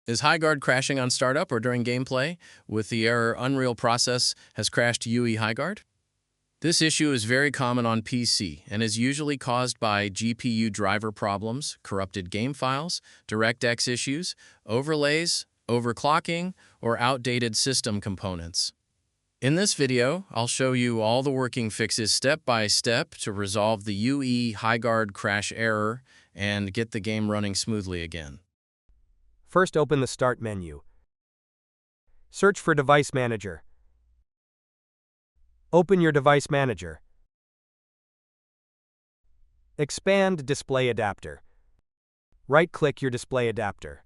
Is Highguard crashing on startup or during gameplay with the error Unreal process has crashed UE-Highguard? This issue is very common on PC and is usually caused by GPU driver problems, corrupted game files, DirectX issues, overlays, overclocking, or outdated system components. In this video, I'll show you all the working fixes step by step to resolve the UE-Highguard crash error and get the game running smoothly again. First, open the Start menu. Search for Device Manager. Open your Device Manager. Expand Display Adapter. Right-click your display adapter.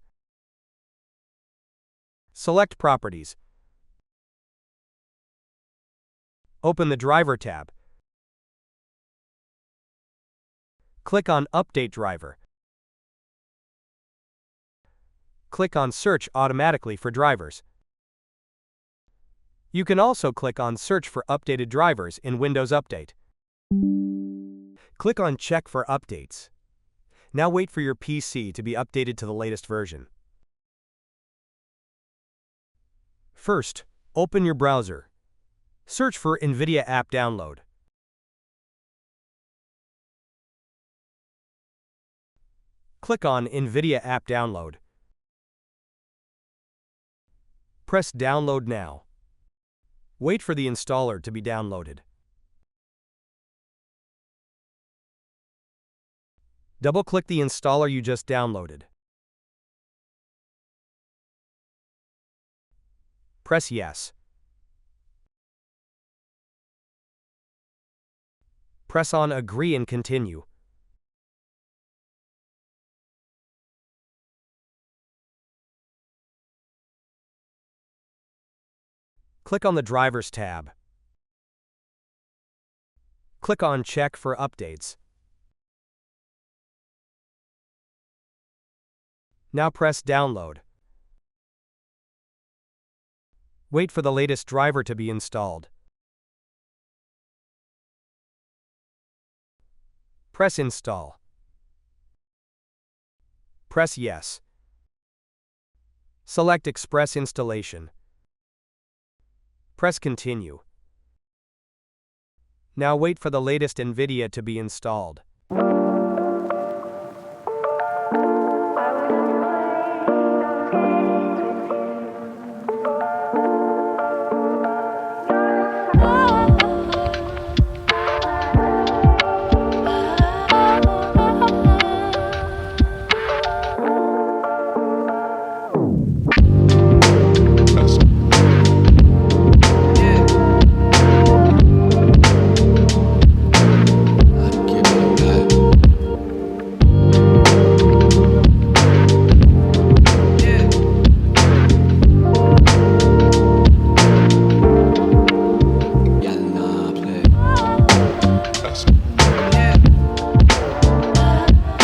Select Properties. Open the Driver tab. Click on Update Driver. Click on Search automatically for drivers. You can also click on Search for updated drivers in Windows Update. Click on Check for updates. Now wait for your PC to be updated to the latest version. First, open your browser. Search for NVIDIA App Download. Click on NVIDIA App Download. Press Download Now. Wait for the installer to be downloaded. Double-click the installer you just downloaded. Press Yes. Press on Agree and Continue. Click on the Drivers tab. Click on Check for updates. Now press Download. Wait for the latest driver to be installed. Press Install. Press Yes. Select Express Installation. Press Continue. Now wait for the latest NVIDIA to be installed.